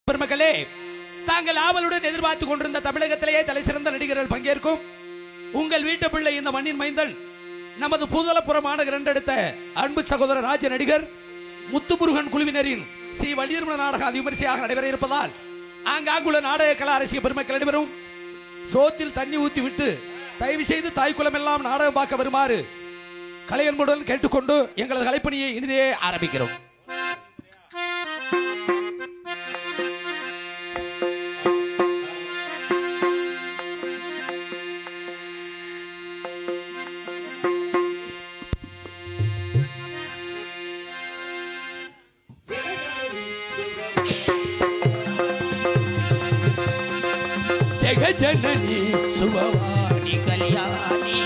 பெருமக்களே, தாங்கள் ஆவலுடன் எதிர்பார்த்து கொண்டிருந்த தமிழகத்திலேயே தலை சிறந்த நடிகர்கள் பங்கேற்கும் உங்கள் வீட்டு பிள்ளை இந்த மண்ணின் மைந்தன் நமது பூதலப்புறம் மாநகர் என்றெடுத்த அன்பு சகோதரர் ராஜ நடிகர் முத்துமுருகன் குழுவினரின் ஸ்ரீ வள்ளியர்மல நாடகம் விமர்சையாக நடைபெற இருப்பதால் ஆங்காங்குள்ள நாடக கலா அரசியல் பெருமக்கள் அனைவரும் சோத்தில் தண்ணி ஊற்றி விட்டு தயவு செய்து தாய்க்குளம் எல்லாம் நாடகம் பார்க்க வருமாறு கலையன்புடன் கேட்டுக்கொண்டு எங்களது கலைப்பணியை இனிதே ஆரம்பிக்கிறோம். ஜெகஜனனி சுபவாணி கல்யாணி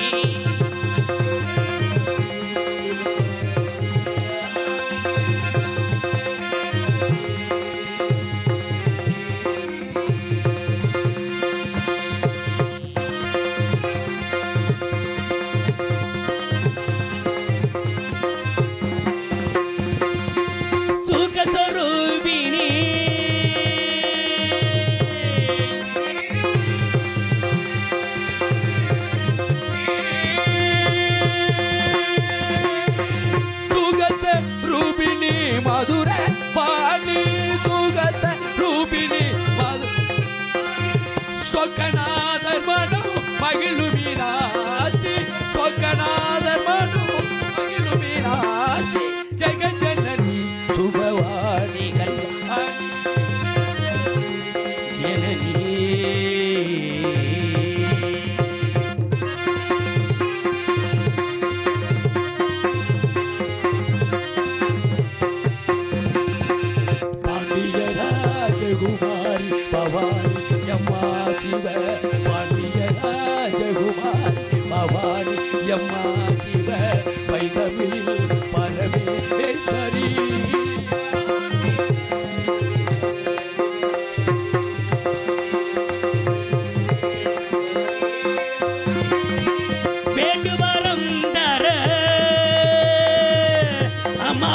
மதுர பாணி சுகத ரூபினி சொக்கநாதர் மனு மகிழுமீனாட்சி சொக்கநாதர் மனு மகிழுமீனாட்சி ஜெகஜனனி சுபவாணி கல்யாணி ஜனனி குமாரி பவானி அம்மா சிவ பாண்டிய ராஜகுமாரி பவானி அம்மா சிவ வைதவில் பரமேஸ்வரி வேண்டுவரம் தர அம்மா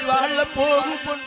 வாழ போகும் பொன்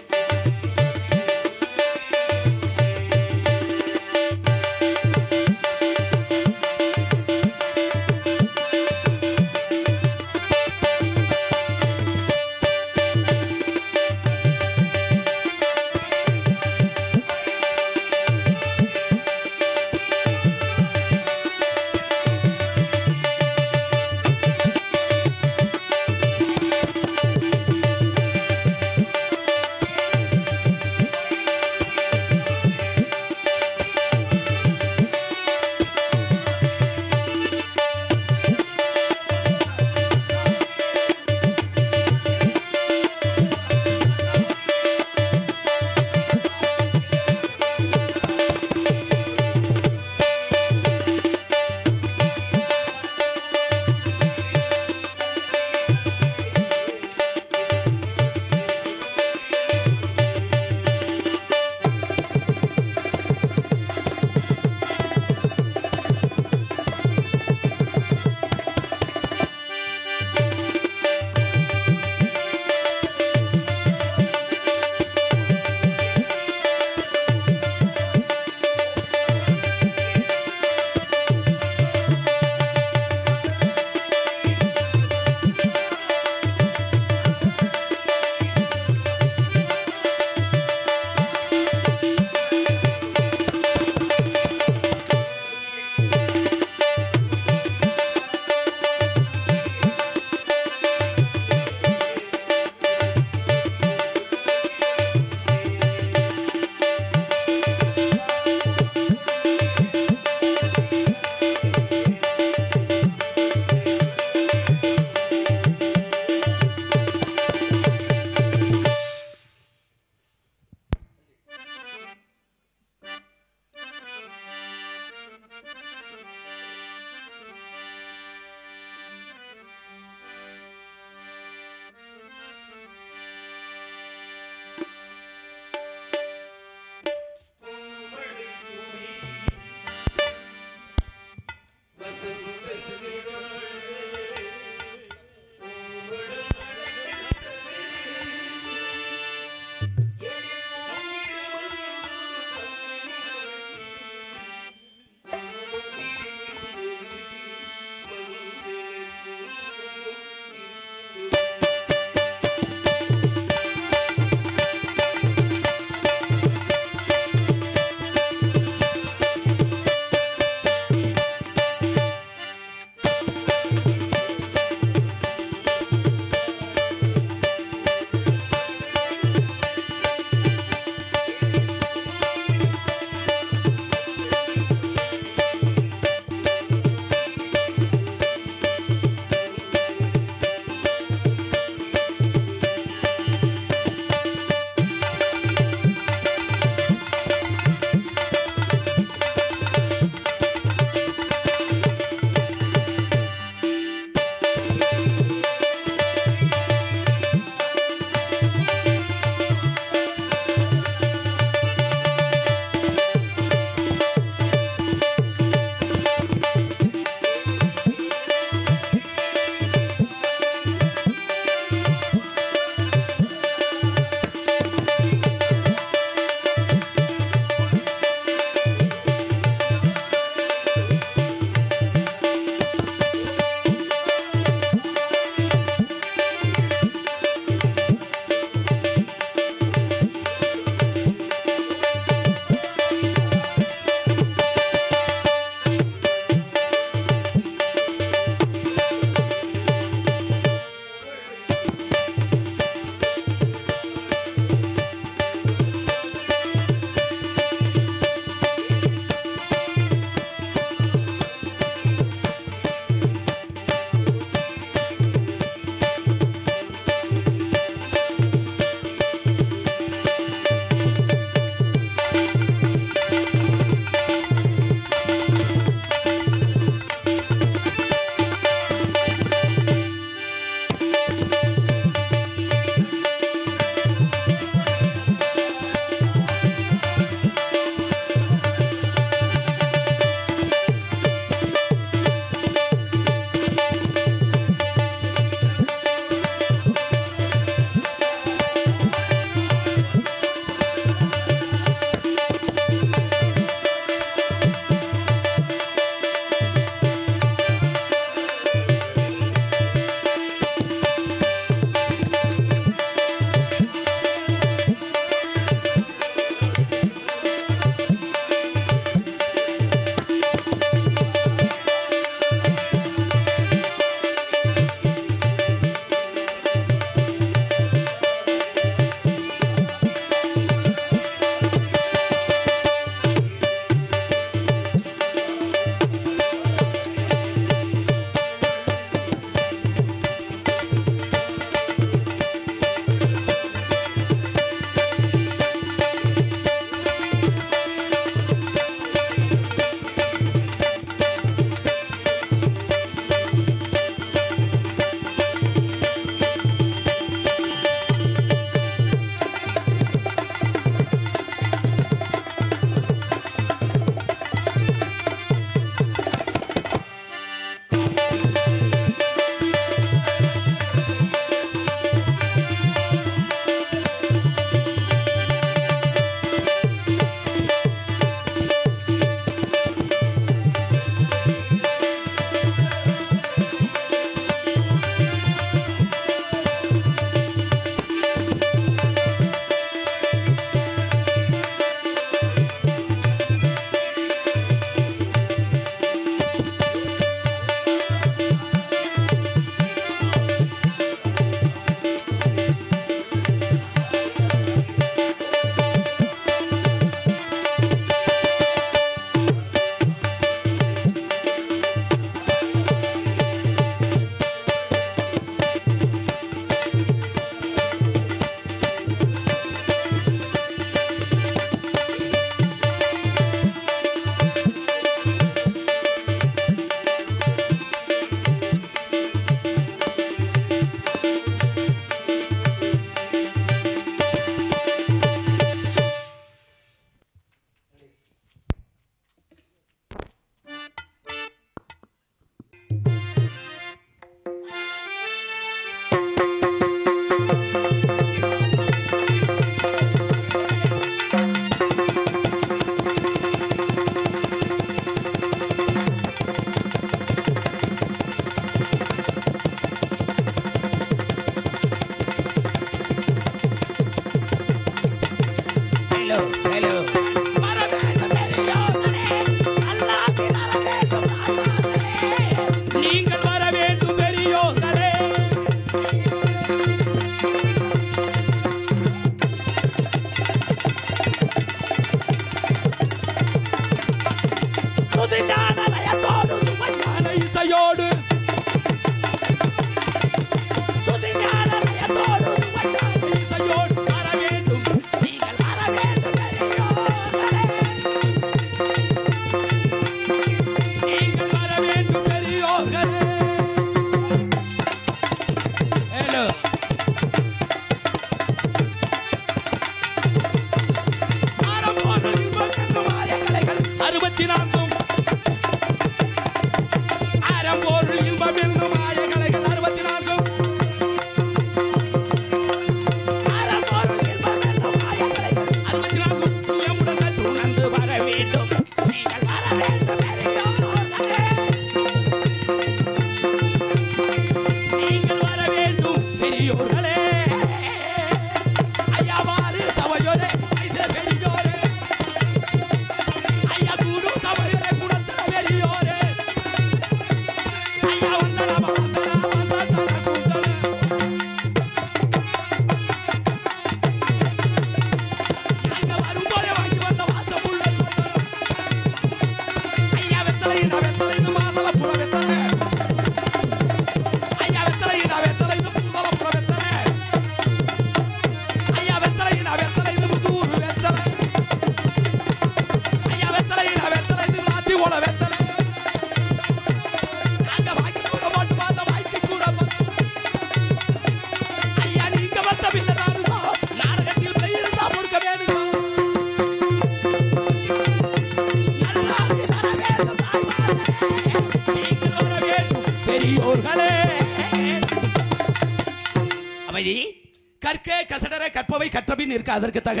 கற்கே கசடர கற்பவை கற்றபின் இருக்க அதற்கு தக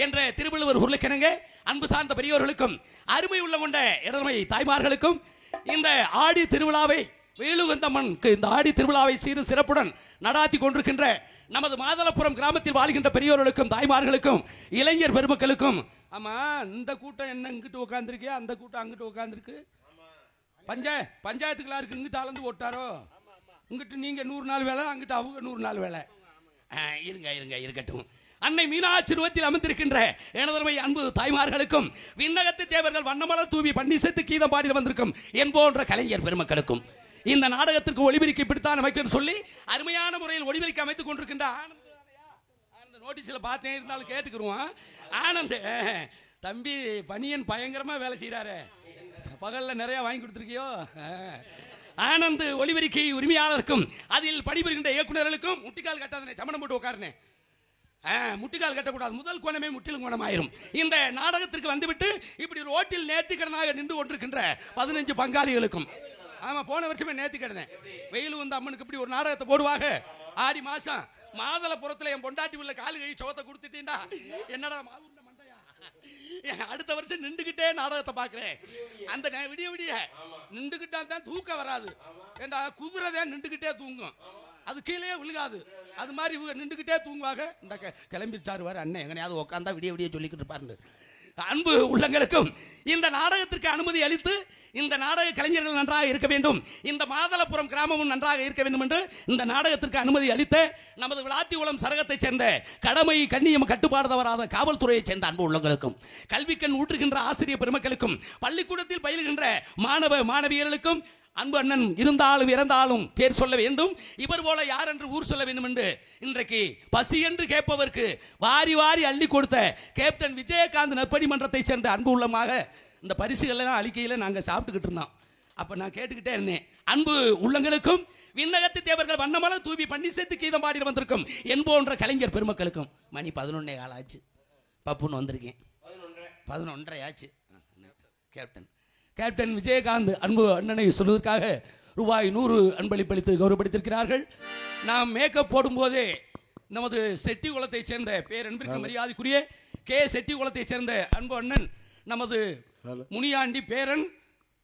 என்ற திருவள்ளுவர் உருளைக்கிணங்க அன்பு சார்ந்த பெரியோர்களுக்கும் அருமை உள்ள கொண்ட இடமை தாய்மார்களுக்கும் இந்த ஆடி திருவிழாவை வேலுகந்தம்மனுக்கு இந்த ஆடி திருவிழாவை சீரும் சிறப்புடன் நடாத்தி கொண்டிருக்கின்ற நமது மாதளப்புரம் கிராமத்தில் வாழ்கின்ற பெரியோர்களுக்கும் தாய்மார்களுக்கும் இளைஞர் பெருமக்களுக்கும். ஆமா, இந்த கூட்டம் என்ன இங்கிட்டு உட்காந்துருக்கியா, அந்த கூட்டம் அங்கிட்டு உட்காந்துருக்கு. பஞ்சாயத்துக்குலாம் இருக்கு, இங்கிட்டு அளந்து ஓட்டாரோ, இங்கிட்டு நீங்க 100 நாள் வேலை, அங்கிட்டு அவங்க 100 நாள் வேலை. இருக்கட்டும். அன்னை மீனாட்சி உருவத்தில் அமர்ந்திருக்கின்ற எனதருமை அன்பு தாய்மார்களுக்கும் விண்ணகத்து தேவர்கள் வண்ணமலர் தூவி பன்னிசத்து கீதம் பாடி வந்திருக்கும் என் போன்ற கலைஞர் பெருமக்களுக்கும் இந்த நாடகத்திற்கு ஒளிபெருக்கி பிடித்தான் அமைக்க சொல்லி அருமையான முறையில் ஒளிபெருக்கி அமைத்துக் கொண்டிருக்கின்ற ஆனந்த் நோட்டீஸில் பார்த்தேன், இருந்தாலும் கேட்டுக்கிறோம். ஆனந்த் தம்பி பனியன் பயங்கரமா வேலை செய்யறாரு, பகல்ல நிறைய வாங்கி கொடுத்துருக்கியோ. ஆனந்த் ஒளிபெருக்கி உரிமையாளருக்கும் அதில் பணிபுரிகின்ற இயக்குநர்களுக்கும் முட்டிக்கால் கட்டாதனே, சமணம் போட்டு உட்காருனே, முட்டிக்கால் கட்டக்கூடாது, முதல் கோணமே முற்றிலும் கோணமாயிரும். இந்த நாடகத்திற்கு வந்துவிட்டு இப்படி ரோட்டில் நேர்த்திக்கடனாக நின்று கொண்டிருக்கின்ற 15 பங்காளிகளுக்கும், ஆமா போன வருஷமே நேர்த்திக்கடனே வெயில் வந்து அம்மனுக்கு இப்படி ஒரு நாடகத்தை போடுவாங்க. ஆடி மாசம் மாதளப்புரத்தில் என் பொண்டாட்டி உள்ள காலு கை சோத்தை கொடுத்துட்டீண்டா, என்னடா மாவுண்ட மண்டையா, அடுத்த வருஷம் நின்றுகிட்டே நாடகத்தை பார்க்கிறேன். அந்த விடிய விடிய நின்றுகிட்டா தான் தூக்கம் வராது, ஏண்டா குதிரைதான் நின்றுகிட்டே தூங்கும், அது கீழே விழுகாது. அது மாதிரி இவங்க நின்றுகிட்டே தூங்குவாங்க. இந்த கிளம்பிட்டாரு வர அண்ணன் எங்கனையாவது உட்காந்தா விடிய விடிய சொல்லிக்கிட்டு இருப்பாரு. அன்பு உள்ளங்களுக்கும் இந்த நாடகத்திற்கு அனுமதி அளித்து இந்த நாடக கலைஞர்கள் நன்றாக இருக்க வேண்டும், இந்த மாதளப்புரம் கிராமமும் நன்றாக இருக்க வேண்டும் என்று இந்த நாடகத்திற்கு அனுமதி அளித்த நமது விளாத்திகுளம் சரகத்தைச் சேர்ந்த கடமை கண்ணியம் கட்டுப்பாடு தவறாத காவல்துறையைச் சேர்ந்த அன்பு உள்ளங்களுக்கும் கல்விக்கண் ஊற்றுகின்ற ஆசிரியர் பெருமக்களுக்கும் பள்ளிக்கூடத்தில் பயிலுகின்ற மாணவ மாணவியர்களுக்கும் அன்பு அண்ணன் இருந்தாலும் இறந்தாலும் பேர் சொல்ல வேண்டும், இவர் போல யார் என்று ஊர் சொல்ல வேண்டும் என்று இன்றைக்கு பசி என்று கேட்பவருக்கு வாரி வாரி அள்ளி கொடுத்த கேப்டன் விஜயகாந்த் நற்பணி மன்றத்தை சேர்ந்த அன்பு உள்ளமாக இந்த பரிசுகளெல்லாம் அளிக்கையில் நாங்கள் சாப்பிட்டுக்கிட்டு இருந்தோம். அப்போ நான் கேட்டுக்கிட்டே இருந்தேன், அன்பு உள்ளங்களுக்கும் விண்ணகத்து தேவர்கள் வண்ணமலர் தூவி பன்னிசத்து கீதம் பாடி வந்திருக்கும் என் போன்ற கலைஞர் பெருமக்களுக்கும் மணி 11 கால் ஆச்சு, பப்புன்னு வந்திருக்கேன், 11:30 ஆச்சு. கேப்டன் விஜயகாந்த் அன்பு அண்ணனை சொல்வதற்காக ரூபாய் 100 அன்பளிப்பளித்து கௌரவப்படுத்தியிருக்கிறார்கள். நாம் மேக்கப் போடும்போதே நமது செட்டி குலத்தைச் சேர்ந்த பேரன்பிற்கு மரியாதைக்குரிய கே செட்டி குலத்தைச் சேர்ந்த அன்பு அண்ணன் நமது முனியாண்டி பேரன்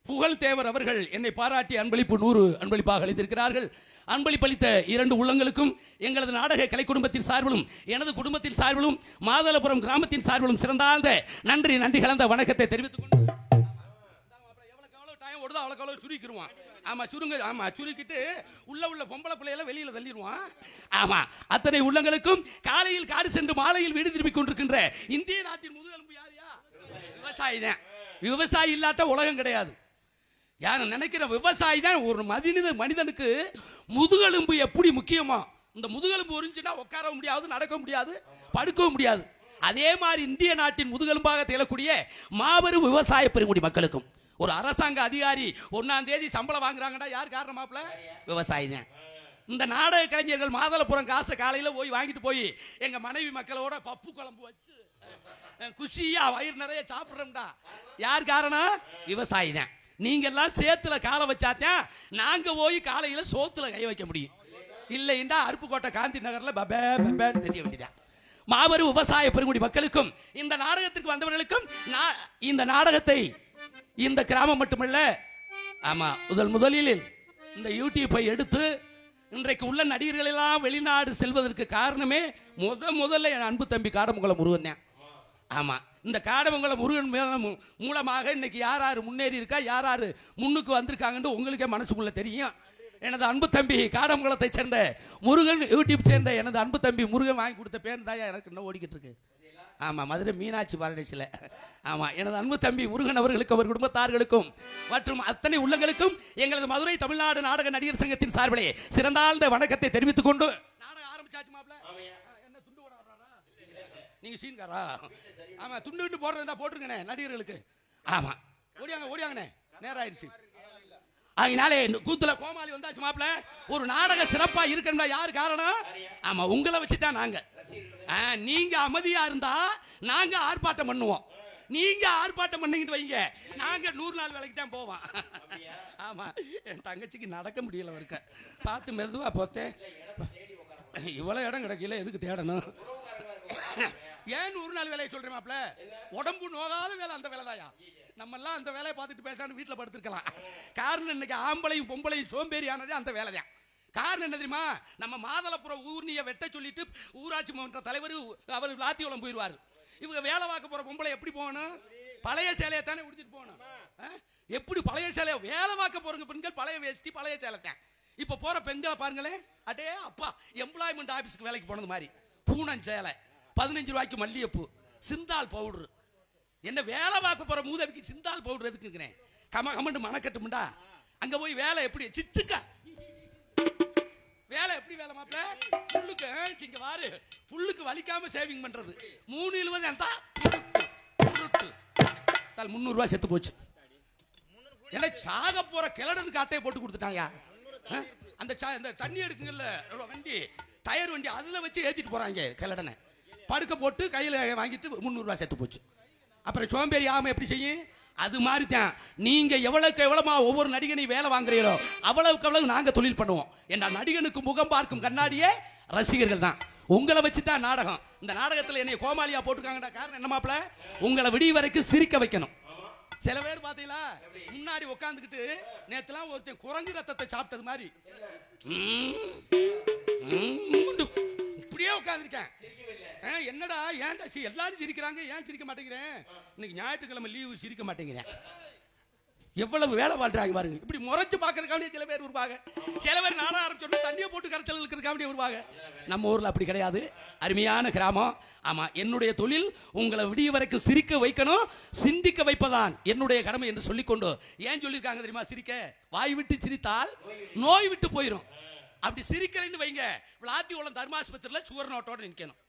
புகழ் தேவர் அவர்கள் என்னை பாராட்டி அன்பளிப்பு 100 அன்பளிப்பாக அளித்திருக்கிறார்கள். அன்பளிப்பளித்த 2 உள்ளங்களுக்கும் எங்களது நாடக கலை குடும்பத்தின் சார்பிலும் எனது குடும்பத்தின் சார்பிலும் மாதளபுரம் கிராமத்தின் சார்பிலும் சிறந்தாழ்ந்த நன்றி கலந்த வணக்கத்தை தெரிவித்துக் கொண்டு அவ்வளோ சுருக்கிடுவான். ஆமா சுருக்கிட்டு உள்ள பொம்பளை பிள்ளையில வெளியில தள்ளிடுவான். ஆமா அத்தனை உள்ளங்களுக்கும் காலையில் காடு சென்று மாலையில் வீடு திரும்பிக் கொண்டிருக்கின்ற இந்திய நாட்டின் முதுகெலும்பு யாரையா? விவசாயி தான். விவசாயி இல்லாத உலகம் கிடையாது. யார் நினைக்கிற விவசாயி தான் ஒரு மனிதனுக்கு முதுகெலும்பு எப்படி முக்கியமா. இந்த முதுகெலும்பு ஒரிஞ்சுன்னா உட்கார முடியாது, நடக்க முடியாது, படுக்கவும் முடியாது. அதே மாதிரி இந்திய நாட்டின் முதுகெலும்பாக திகழக்கூடிய மாபெரும் விவசாய பெருங்குடி மக்களுக்கும் ஒரு அரசாங்க அதிகாரி 1ஆம் தேதி சம்பளம் வாங்குறாங்கடா, யார் காரணமாப்ல? விவசாயி தான். இந்த நாடக கலைஞர்கள் மாதளபுரம் காசை காலையில் போய் வாங்கிட்டு போய் எங்க மனைவி மக்களோட பப்பு குழம்பு வச்சு குஷியா வயிறு நிறைய சாப்பிட்றோம்டா, யார் காரணம்? விவசாயி தான். நீங்க எல்லாம் சேத்துல காலை வச்சாத்தான் நாங்க போய் காலையில சோத்துல கை வைக்க முடியும். இல்லைண்டா அருப்புக்கோட்டை காந்தி நகர்ல பபேன்னு தெரிய வேண்டியதான். மாபெரும் விவசாய பெருங்குடி மக்களுக்கும் இந்த நாடகத்திற்கு வந்தவர்களுக்கும் இந்த நாடகத்தை இந்த கிராமம் மட்டுமல்ல, ஆமா முதலில் இந்த யூடியூப்பை எடுத்து இன்றைக்கு உள்ள நடிகர்கள் எல்லாம் வெளிநாடு செல்வதற்கு காரணமே முதல்ல என் அன்பு தம்பி காடமங்கலம் முருகன் தான். ஆமா இந்த காடமங்கலம் முருகன் மூலமாக இன்னைக்கு யார் முன்னேறி இருக்கா, யார் முன்னுக்கு வந்திருக்காங்கன்னு உங்களுக்கே மனசுக்குள்ள தெரியும். எனது அன்பு தம்பி காடமங்கலத்தை சேர்ந்த முருகன் யூடியூப் சேர்ந்த எனது அன்பு தம்பி முருகன் வாங்கி கொடுத்த பேர் தாயா எனக்கு இன்னும் ஓடிக்கிட்டு இருக்கு. ஆமாம் மதுரை மீனாட்சி பாரடைசில். ஆமாம் எனது அன்பு தம்பி முருகன் அவர்களுக்கும் அவர் குடும்பத்தார்களுக்கும் மற்றும் அத்தனை உள்ளங்களுக்கும் எங்களது மதுரை தமிழ்நாடு நாடக நடிகர் சங்கத்தின் சார்பிலே சிறந்தாழ்ந்த வணக்கத்தை தெரிவித்துக் கொண்டு நாடகம் ஆரம்பிச்சாச்சு மாப்ள. என்ன துண்டு போட வர்றாரா நீங்க சீன்காரா? ஆமாம் துண்டு போடுறதா போட்டுருங்கண்ணே நடிகர்களுக்கு. ஆமாம் ஓடியாங்கண்ணே நேரம் ஆயிடுச்சு. அதனால கூத்துல கோமாளி வந்தாச்சு மாப்ள. ஒரு நாடக சிறப்பா இருக்கா யாரு காரணம்? ஆமா உங்களை வச்சுதான் நாங்க. நீங்க அமைதியா இருந்தா நாங்க ஆர்ப்பாட்டம் பண்ணுவோம். நீங்க ஆர்ப்பாட்டம் பண்ணிக்கிட்டு வைங்க, நாங்க 100 நாள் வேலைக்கு தான் போவோம். ஆமா என் தங்கச்சிக்கு நடக்க முடியல இருக்க, பார்த்து மெதுவா போத்தேன். இவ்வளவு இடம் கிடைக்கல, எதுக்கு தேடணும்? ஏன் 100 நாள் வேலையை சொல்றேன் மாப்ள? உடம்பு நோகாத வேலை அந்த வேலை தாயா. நம்ம எல்லாம் அந்த வேலையை பார்த்துட்டு பேசான்னு வீட்டில் படுத்துருக்கலாம். காரணம் இன்னைக்கு ஆம்பளையும் பொம்பளையும் சோம்பேறி ஆனதே அந்த வேலை தான். காரணம் என்ன தெரியுமா? நம்ம மாதளபுரம் ஊர்னியை வெட்ட சொல்லிட்டு ஊராட்சி மன்ற தலைவர் அவர் லாத்தியோளம் போயிடுவார். இவங்க வேலை பார்க்க போற பொம்பளை எப்படி போகணும்? பழைய சேலையை தானே உடுத்திட்டு போகணும். எப்படி பழைய சேலையை வேலை பார்க்க போறவங்க பெண்கள் பழைய வேஷ்டி பழைய சேலை தான். இப்ப போற பெண்களை பாருங்களேன், அடே அப்பா எம்ப்ளாய்மெண்ட் ஆபீஸ்க்கு வேலைக்கு போனது மாதிரி பூனம் சேலை, 15 ரூபாய்க்கு மல்லிகைப்பூ, சிந்தால் பவுடர். என்ன வேலை பார்க்க போற மூதவிக்கு சிந்தால் பவுடர் எதுக்கு இருக்கிறேன்? கமண்டு மணக்கட்டும்டா. அங்க போய் வேலை எப்படி சிச்சுக்கா வேலை எப்படி வேலை மாப்ள? புல்லுக்கு இங்க வாரு, புல்லுக்கு வலிக்காம சேவிங் பண்றது 3.20 அந்த 300 ரூபாய் செத்து போச்சு. என்ன சாக போற கிளடனுக்கு அட்டையை போட்டு கொடுத்துட்டாங்க. அந்த தண்ணி எடுக்குங்கல்ல வண்டி, டயர் வண்டி, அதுல வச்சு ஏற்றிட்டு போறாங்க கிளடனை. படுக்க போட்டு கையில் வாங்கிட்டு 300 ரூபாய் செத்து போச்சு. அப்புறம் சோம்பேறி ஆமை எப்படி செய்யும்? அது மாதிரி தான் நீங்க எவ்வளவுக்கு எவ்வளமா ஒவ்வொரு நடிகனையும் வேலை வாங்குறீங்களோ அவ்வளவுக்கு அவ்வளவு நாங்க தொழில் பண்ணுவோம். என்ற நடிகனுக்கு முகம் பார்க்கும் கண்ணாடியே ரசிகர்கள் தான். உங்களை வச்சு தான் நாடகம். இந்த நாடகத்தில் என்னை கோமாளியா போட்டுக்காங்கடா. காரணம் என்ன மாப்ள? உங்களை விடிய வரைக்கும் சிரிக்க வைக்கணும். சில பேர் பாத்தீங்களா முன்னாடி உட்காந்துக்கிட்டு நேத்துலாம் ஒருத்தன் குரங்கு ரத்தத்தை சாப்பிட்டது மாதிரி இப்படியே உட்காந்துருக்கேன். என்னடா ஏன்டா எல்லாரும் சிரிக்கிறாங்க, ஏன் சிரிக்க மாட்டேங்கிறேன்? இன்னைக்கு ஞாயிற்றுக்கிழமை லீவு, சிரிக்க மாட்டேங்கிறேன். எவ்வளவு வேலை வாழ்றாங்க பாருங்க. இப்படி முறைச்சு பார்க்கறதுக்காண்டி சில பேர் வருவாங்க. சில பேர் நாடகம் ஆரம்பிச்சோட தண்ணியை போட்டு கரைச்சல் இருக்கிறதுக்காண்டி வருவாங்க. நம்ம ஊர்ல அப்படி கிடையாது. அருமையான கிராமம். ஆமா என்னுடைய தொழில் உங்களை விடிய வரைக்கும் சிரிக்க வைக்கணும், சிந்திக்க வைப்பதான் என்னுடைய கடமை என்று சொல்லிக்கொண்டு ஏன் சொல்லியிருக்காங்க தெரியுமா? சிரிக்க வாய் விட்டு சிரித்தால் நோய் விட்டு போயிடும். அப்படி சிரிக்கலைன்னு வைங்க, விளாத்தியோளம் தர்மாஸ்பத்திரியில் சுவர் நோட்டோட நிற்கணும்.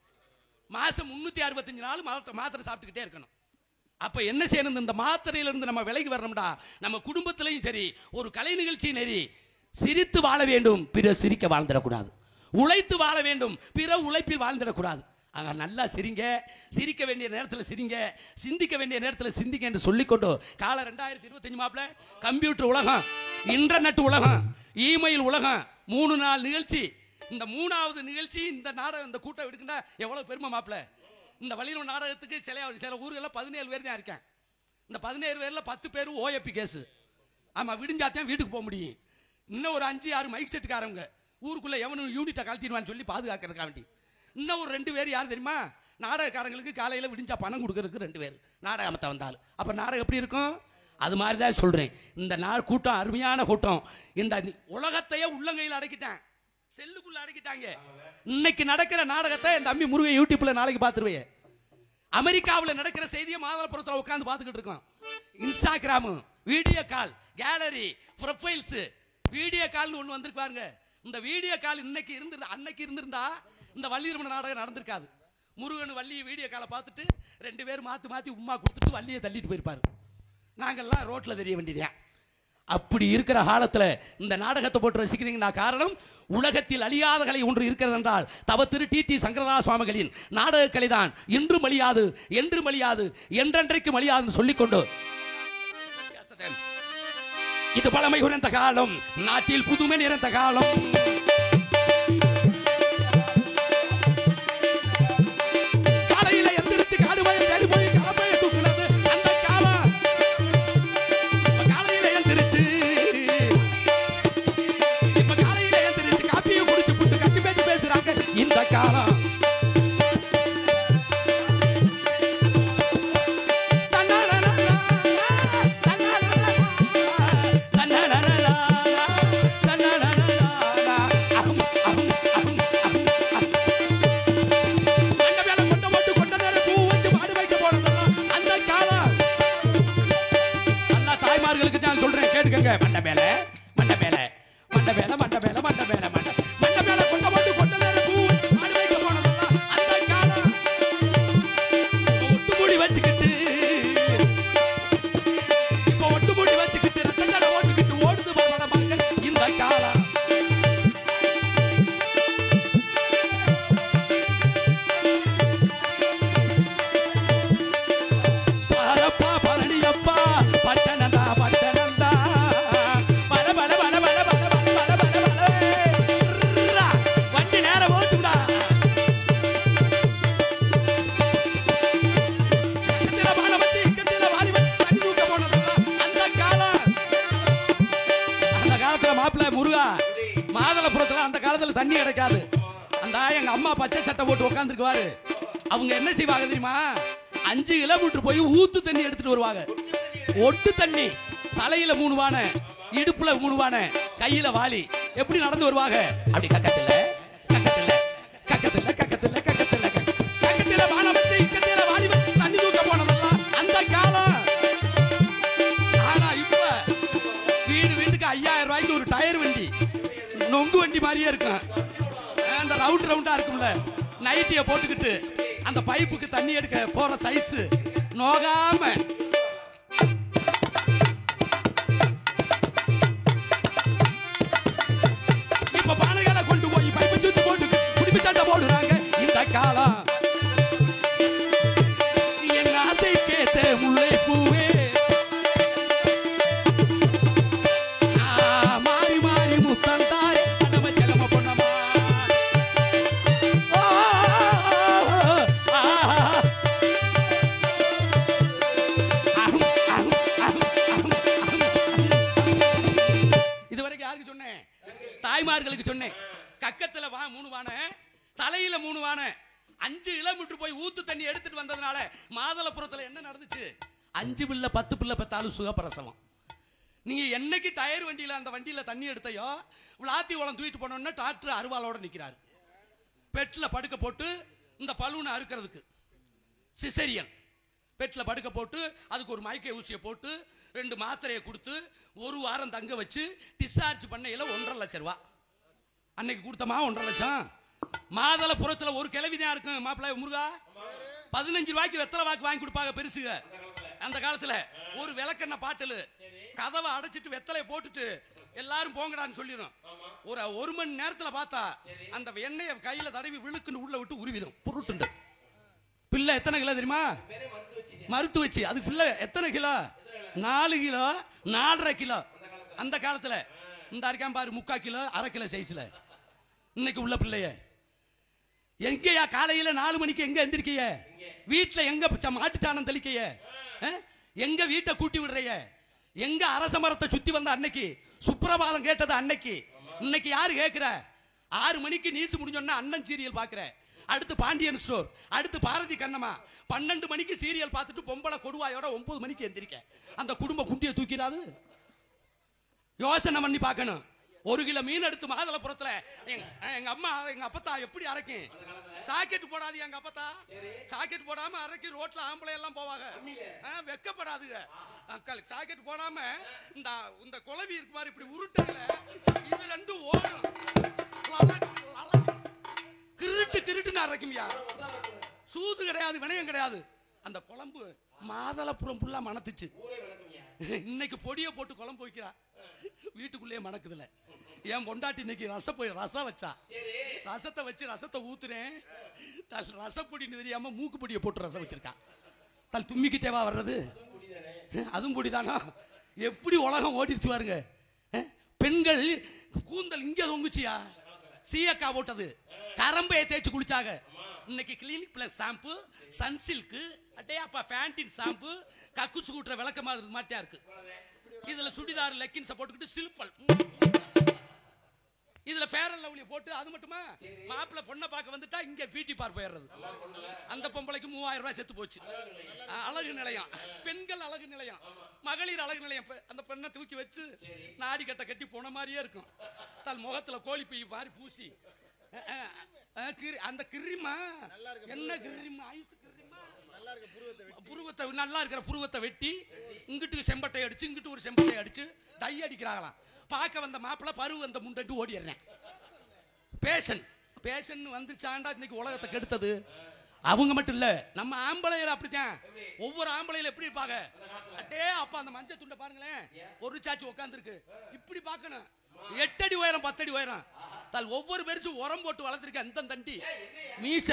மாசம் 365 நாள் மாத்திரை சாப்பிட்டுக்கிட்டே இருக்கணும். அப்ப என்ன செய்யணும்? இந்த மாத்திரையிலிருந்து நம்ம விலகி வரணும்டா. நம்ம குடும்பத்திலையும் சரி ஒரு கலை நிகழ்ச்சி நெறி சிரித்து வாழ வேண்டும், பிற சிரிக்க வாழ்ந்துடக்கூடாது. உழைத்து வாழ வேண்டும், பிற உழைப்பில் வாழ்ந்துடக்கூடாது. அங்க நல்லா சிரிங்க, சிரிக்க வேண்டிய நேரத்தில் சிரிங்க, சிந்திக்க வேண்டிய நேரத்தில் சிந்திக்க என்று சொல்லிக்கொண்டு கால 2025 மாப்ள கம்ப்யூட்டர் உலகம், இன்டர்நெட் உலகம், இமெயில் உலகம், 3 நாள் நிகழ்ச்சி இந்த 3வது நிகழ்ச்சி இந்த நாடகம் இந்த கூட்டம் எடுக்குன்னா எவ்வளவு பெருமை மாப்பிள்ள. இந்த வள்ளியூர் நாடகத்துக்கு சில ஊர்களில் 17 பேர் தான் இருக்கேன். இந்த 17 பேர்ல 10 பேர் ஓஎப்பி கேஸ். ஆமா, விடிஞ்சாத்தான் வீட்டுக்கு போக முடியும். இன்னும் ஒரு 5-6 மைக் செட்டுக்காரங்க ஊருக்குள்ள எவனும் யூனிட்டை கழட்டிடுவான்னு சொல்லி பாதுகாக்கிறதுக்காக வேண்டி. இன்னும் ஒரு 2 பேர் யார் தெரியுமா? நாடகக்காரங்களுக்கு காலையில் விடிஞ்சா பணம் கொடுக்கறதுக்கு 2 பேர் நாடகத்தை வந்தாலும். அப்போ நாடகம் எப்படி இருக்கும்? அது மாதிரி தான் சொல்கிறேன். இந்த நாள் கூட்டம் அருமையான கூட்டம். இந்த உலகத்தையே உள்ளங்கையில் அடக்கிட்டான், செல்லுக்குள்ள அடக்கிட்டாங்க. இன்னைக்கு நடக்கிற நாடகத்தை என் தம்பி முருகன் யூடியூப்ல நாளைக்கு பார்த்துருவேன். அமெரிக்காவில் நடக்கிற செய்தியை மாதளப்புறத்தில் உட்காந்து பார்த்துக்கிட்டு இருக்கோம். Instagram, video call, gallery, profiles, video கால்னு ஒன்று வந்திருக்கு பாருங்க. இந்த வீடியோ கால் இன்னைக்கு அன்னைக்கு இருந்திருந்தா இந்த வள்ளியூர் நாடகம் நடந்திருக்காது. முருகன் வள்ளியை வீடியோ காலை பார்த்துட்டு 2 பேர் மாற்றி உமா கொடுத்துட்டு வள்ளியை தள்ளிட்டு போயிருப்பாரு. நாங்கள்லாம் ரோட்டில் தெரிய வேண்டியதே. அப்படி இருக்கிற காலத்தில் இந்த நாடகத்தை போட்டு ரசிக்கிறீங்கன்னா காரணம், உலகத்தில் அழியாத கலை ஒன்று இருக்கிறது என்றால் தவ திரு டி சங்கரதாஸ் சுவாமிகளின் நாடக கலை தான். இன்றும் அழியாது, என்றும் அழியாது, என்றென்றைக்கும் அழியாதுன்னு சொல்லிக்கொண்டு இது பழமை உயர்ந்த காலம், நாட்டில் புதுமை நிறைந்த காலம். காலையில எந்திரிச்சு காடுவாயை தேடி போய் கலப்பையை தூக்குனது அந்த காலம். காலையில எந்திரிச்சு இப்ப காலையில எந்திரிச்சு காப்பியை குடிச்சு புட்டு கட்சி பேச்சு பேசுறாங்க இந்த காலம். மண்ட மேல மண்ட மேல மண்ட மேல மண்ட மேல மண்ட மேல மண்ட மண்ட மேல கொண்ட போட்டு கொண்ட நேர பூ ஆடு வைக்க போனதெல்லாம் அந்த காலம். ஒட்டு மூடி வச்சுக்கிட்டு இப்ப ஒட்டு மூடி வச்சுக்கிட்டு ரத்தஜட ஓட்டுக்கிட்டு ஓடுது போன மக்கள் இந்த காலம். பாரப்பா பழனியப்பா பட்டணந்தா பட்டணந்தா வண்டி நேரம் ஓட்டுடா. அந்த காலத்துல மாப்பிள்ள முருகா மாதளப்புறத்துல அந்த காலத்துல தண்ணி கிடைக்காது. அந்த எங்க அம்மா பச்சை சட்டை போட்டு உட்காந்துருக்குவாரு. அவங்க என்ன செய்வாங்க தெரியுமா? 5 கிலோமீட்டர் போய் ஊத்து தண்ணி எடுத்துட்டு வருவாங்க. ஒட்டு தண்ணி, தலையில 3 வானை, இடுப்புல 3 வானை, கையில வாளி, எப்படி நடந்து வருவாங்க? அப்படி கக்கத்துல கக்கத்துல கக்கத்துல கக்கத்துல கக்கத்துல கக்கத்துல வானை வச்சு இக்கத்துல வாளி வச்சு தண்ணி தூக்க போனதெல்லாம் அந்த காலம். ஆனா இப்ப வீட்டுக்கு 5000 ரூபாய்க்கு ஒரு டயர் வண்டி, நொங்கு வண்டி மாதிரியே இருக்கும். அந்த ரவுண்டா இருக்கும்ல, நைட்டிய போட்டுக்கிட்டு அந்த பைப்புக்கு தண்ணி எடுக்க போற சைஸ் நோகாம இப்ப பானைகளை கொண்டு போய் பைப்பு சுத்தி போட்டு குடிப்பு சட்டை போடுறாங்க இந்த காலம். என் ஆசை கேட்ட முல்லை பூவே மாறி மாறி முத்தந்தாரே நம்ம செலம பொண்ணமா. இதுவரைக்கும் யாருக்கு சொன்னேன்? தாய்மார்களுக்கு சொன்னேன். கக்கத்துல 3 வானை, தலையில 3 வானை, 5 கிலோமீட்டர் போய் ஊத்து தண்ணி எடுத்துட்டு வந்ததுனால மாதளப்புறத்துல என்ன நடந்துச்சு? 5 பிள்ளை 10 பிள்ளை பெத்தாலும் சுகப்பிரசவம். நீங்க என்னைக்கு டயர் வண்டியில அந்த வண்டியில தண்ணி எடுத்தையோ விளாத்தி உளம் தூக்கிட்டு போனோம்னா டாக்டர் அருவாளோட நிக்கிறாரு. பெட்ல படுக்க போட்டு இந்த பலூனை அறுக்கிறதுக்கு சிசேரியன் பெட்ல படுக்க போட்டு அதுக்கு ஒரு மயக்க ஊசியை போட்டு 2 மாத்திரையை கொடுத்து 1 வாரம் தங்க வச்சு டிஸ்சார்ஜ் பண்ணையில 1.5 லட்சம் ரூபாய் அன்னைக்கு கொடுத்தமா. 1.5 லட்சம். மாதளப்புறத்துல ஒரு கிளவிதான் இருக்கும் மாப்பிள்ளை முருகா. 15 ரூபாய்க்கு வெத்தலை வாக்கு வாங்கி கொடுப்பாங்க பெருசுக. அந்த காலத்துல ஒரு விளக்கெண்ண பாட்டில் கதவை அடைச்சிட்டு வெத்தலையை போட்டுட்டு எல்லாரும் போங்கடான்னு சொல்லிடும். ஒரு மணி நேரத்தில் பார்த்தா அந்த எண்ணெயை கையில தடவி விழுக்குன்னு உள்ள விட்டு உருவிடும் புருட்டுண்டு. பிள்ளை எத்தனை கிலோ தெரியுமா? மருத்து வச்சு அதுக்கு பிள்ளை எத்தனை கிலோ? 4 kilo 4.5 kilo. அந்த காலத்துல இந்த அரைக்காம பாரு 3/4 கிலோ 1/2 கிலோ சைஸ்ல இன்னைக்கு உள்ள பிள்ளைய எங்கயா காலையில 4 மணிக்கு எங்க எந்திரிக்கைய? வீட்டுல எங்க மாட்டுச்சாணம் தெளிக்கைய? எங்க வீட்டை கூட்டி விடுறைய? எங்க அரச மரத்தை சுத்தி வந்த அன்னைக்கு சுப்பிரபாதம் கேட்டது அன்னைக்கு? இன்னைக்கு யாரு கேட்கிற? 6 மணிக்கு நியூஸ் முடிஞ்சோன்னா அண்ணன் சீரியல் பாக்குற, அடுத்து பாண்டியன் ஸ்டோர், அடுத்து பாரதி கண்ணம்மா. 12 மணிக்கு சீரியல் பார்த்துட்டு பொம்பளை கொடுவாயோட 9 மணிக்கு எந்திரிக்க. அந்த குடும்ப குண்டியை தூக்கிறாது? யோசனை பண்ணி பார்க்கணும். 1 கிலோ மீன் எடுத்து மாதளப்புறத்துல எங்க அம்மா எங்க அப்பத்தா எப்படி அரைக்கும்? சாக்கெட் போடாது எங்க அப்பத்தா. சாக்கெட் போடாம அரைக்கி ரோட்ல ஆம்பளை எல்லாம் போவாங்க, வெக்கப்படாதுங்க. சாக்கெட் போடாம இந்த குழவி இருக்கு மாதிரி இப்படி உருட்டல, இது ரெண்டும் ஓடும். கிருட்டுன்னு அரைக்கும்யா. சூது கிடையாது, வினயம் கிடையாது. அந்த குழம்பு மாதளப்புறம் ஃபுல்லா மணத்துச்சு. இன்னைக்கு பொடியை போட்டு குழம்பு வைக்கிறா, வீட்டுக்குள்ளேயே மணக்குதுல. என் பொண்டாட்டி இன்னைக்கு ரசம் வச்சா. ரசத்தை வச்சு ரசத்தை ஊத்துறேன், ரசப்பொடின்னு தெரியாம மூக்கு பொடியை போட்டு ரசம் வச்சிருக்கா. தல் தும்மிக்கிட்டேவா வர்றது? அதுவும் பொடிதானா? எப்படி உலகம் ஓடிடுச்சு பாருங்க. பெண்கள் கூந்தல் இங்க தொங்குச்சியா, சீயக்கா போட்டது, கரம்பையை தேய்ச்சி குளிச்சாங்க. இன்னைக்கு கிளினிக் பிளஸ் ஷாம்பு, சன்சில்க், அட்டையாப்பா ஃபேண்டின் ஷாம்பு, கக்குசு கூட்டுற விளக்க மாதிரி மாட்டியா இருக்கு. இதுல சுடிதார் லெக்கின்ஸை போட்டுக்கிட்டு சில்பல், இதுல ஃபேர் அண்ட் லவ்லி போட்டு. அது மட்டுமா, மாப்பிள்ள பொண்ணை பார்க்க வந்துட்டா இங்க பியூட்டி பார்க் போயிடுறது. அந்த பொம்பளைக்கு 3000 ரூபாய் செத்து போச்சு. அழகு நிலையம், பெண்கள் அழகு நிலையம், மகளிர் அழகு நிலையம். அந்த பெண்ணை தூக்கி வச்சு நாடி கட்ட கட்டி போன மாதிரியே இருக்கும். தன் முகத்துல கோழி பை மாதிரி பூசி அந்த கிரிமா என்ன கிரிமா, புருவத்தை நல்லா இருக்கிற புருவத்தை வெட்டி இங்கிட்டு செம்பட்டை அடிச்சு இங்கிட்டு ஒரு செம்பட்டை அடிச்சு டை அடிக்கிறாங்களாம். பார்க்க வந்த மாப்பிள்ள பருவ அந்த முண்டட்டு ஓடிடுறேன். பேஷன் வந்துச்சாண்டா இன்னைக்கு உலகத்தை கெடுத்தது. அவங்க மட்டும் இல்ல, நம்ம ஆம்பளையில அப்படித்தான். ஒவ்வொரு ஆம்பளையில எப்படி இருப்பாங்க? அட்டே அப்பா அந்த மஞ்சள் துண்டை பாருங்களேன், ஒரு சாச்சி உட்கார்ந்து இருக்கு. இப்படி பார்க்கணும். 8 அடி உயரம் 10 அடி உயரம். தால் ஒவ்வொரு பெருசும் உரம் போட்டு வளர்த்திருக்க அந்த தண்டி மீச.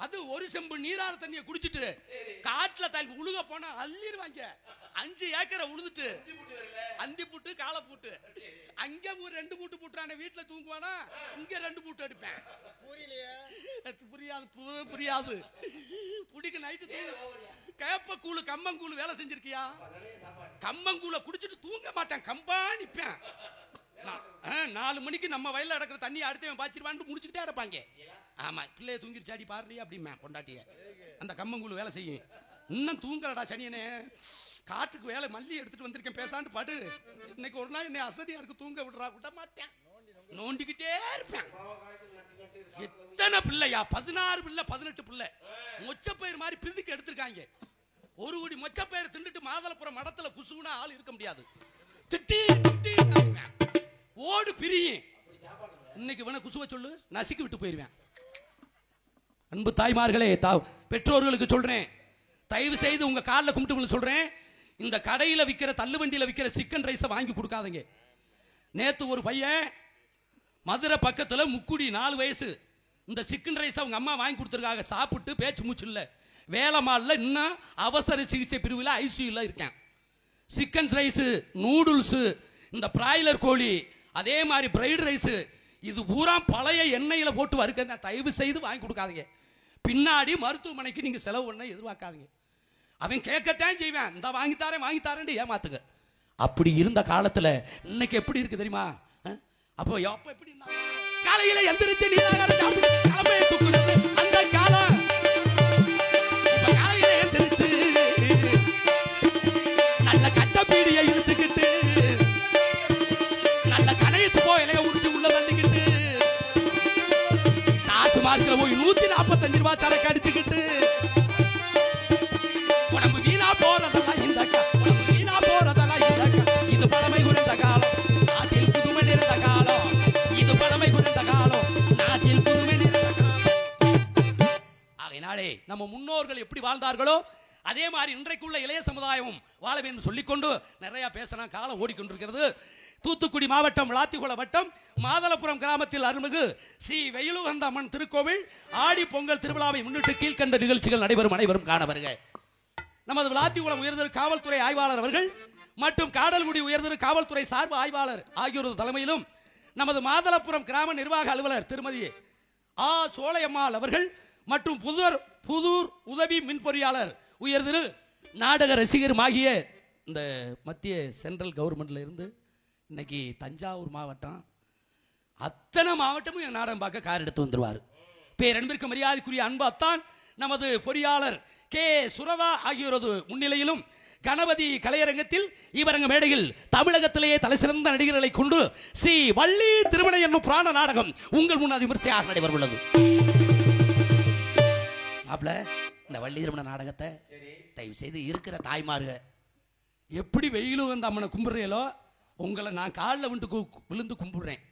அது ஒரு செம்பு நீராத தண்ணியை குடிச்சிட்டு காட்டுல தால் உழுக போனா அள்ளிடுவாங்க. 5 ஏக்கரை உழுதுட்டு அந்தி புட்டு காலை பூட்டு அங்க ஒரு 2 பூட்டு பூட்டுறான. வீட்டுல தூங்குவானா, இங்க 2 பூட்டு எடுப்பேன். புரியாது புடிக்க நைட்டு கேப்ப கூழு கம்பங்கூழு வேலை செஞ்சிருக்கியா? கம்பங்கூழ குடிச்சிட்டு தூங்க மாட்டேன், கம்பா நிப்பேன். 4 மணிக்கு நம்ம வயல்ல நடக்கிற தண்ணியை அடுத்தவன் பாய்ச்சிருவான்னு முடிச்சுக்கிட்டே இருப்பாங்க. ஆமா, பிள்ளைய தூங்கிருச்சாடி பாருலையா அப்படிமே பொண்டாட்டிய. அந்த கம்பங்கூழு வேலை செய்யும். இன்னும் தூங்கலடா சனியனே, காட்டுக்கு வேலை மல்லி எடுத்துட்டு வந்திருக்கேன், பேசாண்டு படு. இன்னைக்கு ஒரு நாள் என்னை அசதியா இருக்கு, தூங்க விட மாட்டேன், நோண்டிக்கிட்டே இருப்பேன். எத்தனை பிள்ளையா? 16 பிள்ளை 18 பிள்ளை. மொச்சப்பயிர் மாதிரி பிரிதுக்கு எடுத்திருக்காங்க. ஒரு குடி மொச்சப்பயிர் தின்னுட்டு மாதளப்புறம் மடத்துல குசுகுனா ஆள் இருக்க முடியாது. திட்டி ஓடு பிரியும். இன்னைக்கு வேணா குசுவ சொல்லு, நசுக்கி விட்டு போயிருவேன். அன்பு தாய்மார்களே, பெற்றோர்களுக்கு சொல்றேன், தயவு செய்து உங்க காலில் கும்பிட்டு சொல்றேன், இந்த கடையில விற்கிற தள்ளுவண்டியில விற்கிற சிக்கன் ரைஸை வாங்கி கொடுக்காதீங்க. நேத்து ஒரு பையன் மதுரை பக்கத்துல முக்குடி 4 வயசு இந்த சிக்கன் ரைஸ் அவங்க அம்மா வாங்கி கொடுத்துருக்காங்க. சாப்பிட்டு பேச்சு மூச்சு இல்லை, வேலைமால்ல இன்னும் அவசர சிகிச்சை பிரிவில் ஐசியூல இருக்கேன். சிக்கன் ரைஸு, நூடுல்ஸு, இந்த பிராய்லர் கோழி, அதே மாதிரி ஃப்ரைட் ரைஸு, இது பூரா பழைய எண்ணெயில் போட்டு வறுக்க. தயவு செய்து வாங்கி கொடுக்காதீங்க. பின்னாடி மருத்துவமனைக்கு நீங்க செலவு பண்ண எதிர்பார்க்காதீங்க. அவன் கேட்கத்தான் செய்வேன், இந்த வாங்கித்தாரேன்னு ஏமாத்துங்க. அப்படி இருந்த காலத்துல இன்னைக்கு எப்படி இருக்கு தெரியுமா? அப்போ எப்படி காலையில எந்திரிச்சு கிளம்பையை தூக்குறது அந்த காலம். காலையில எந்திரிச்சு நல்ல கட்டப்பீடியை இழுத்துக்கிட்டு நல்ல கணேசு போயிலைய உருட்டி உள்ள தள்ளிக்கிட்டு காசு மார்க்கில் போய் 145 ரூபாய் சரக்கு அடிச்சுக்கிட்டு உடம்பு வீணா போறதெல்லாம் இந்த உடம்பு வீணா போறதெல்லாம் இந்த இது பழமை குறைந்த காலம், நாட்டில் புதுமை நிறைந்த காலம். இது பழமை குறைந்த காலம், நாட்டில் புதுமை நிறைந்த காலம். ஆகையினாலே நம்ம முன்னோர்கள் எப்படி வாழ்ந்தார்களோ அதே மாதிரி இன்றைக்குள்ள இளைய சமுதாயமும் வாழ வேண்டும் சொல்லிக்கொண்டு நிறைய பேசலாம். காலம் ஓடிக்கொண்டிருக்கிறது. தூத்துக்குடி மாவட்டம் விளாத்திக்குளம் வட்டம் மாதளப்புரம் கிராமத்தில் அருள்மிகு ஸ்ரீ வெயிலுகந்த அம்மன் திருக்கோவில் ஆடி பொங்கல் திருவிழாவை முன்னிட்டு கீழ்கண்ட நிகழ்ச்சிகள் நடைபெறும். அனைவரும் காண வருக. நமது விளாத்திக்குளம் உயர்திரு காவல்துறை ஆய்வாளர் அவர்கள் மற்றும் காடல்குடி உயர்திரு காவல்துறை சார்பு ஆய்வாளர் ஆகியோரது தலைமையிலும் நமது மாதளப்புரம் கிராம நிர்வாக அலுவலர் திருமதி ஆ சோலையம்மாள் அவர்கள் மற்றும் புதூர் உதவி மின் பொறியாளர் உயர் திரு நாடக ரசிகரும் ஆகிய இந்த மத்திய சென்ட்ரல் கவர்மெண்ட்ல இருந்து இன்னைக்கு தஞ்சாவூர் மாவட்டம் அத்தனை மாவட்டமும் என் நாடகம் பார்க்க கார் எடுத்து வந்துருவார். பேரன்பிற்கு மரியாதைக்குரிய அன்பு அத்தான் நமது பொறியாளர் கே சுரதா ஆகியோரது முன்னிலையிலும் கணபதி கலையரங்கத்தில் இவரங்க மேடையில் தமிழகத்திலேயே தலை சிறந்த நடிகர்களை கொண்டு ஸ்ரீ வள்ளி திருமண என்னும் புராண நாடகம் உங்கள் முன்னாடி விமர்சையாக நடைபெற உள்ளது. இந்த வள்ளி திருமண நாடகத்தை தயவு செய்து இருக்கிற தாய்மார்கள் எப்படி வெயிலும் வந்து அம்மனை கும்பிடுறீங்களோ உங்களை நான் காலில் விழுந்து கும்பிடுறேன்.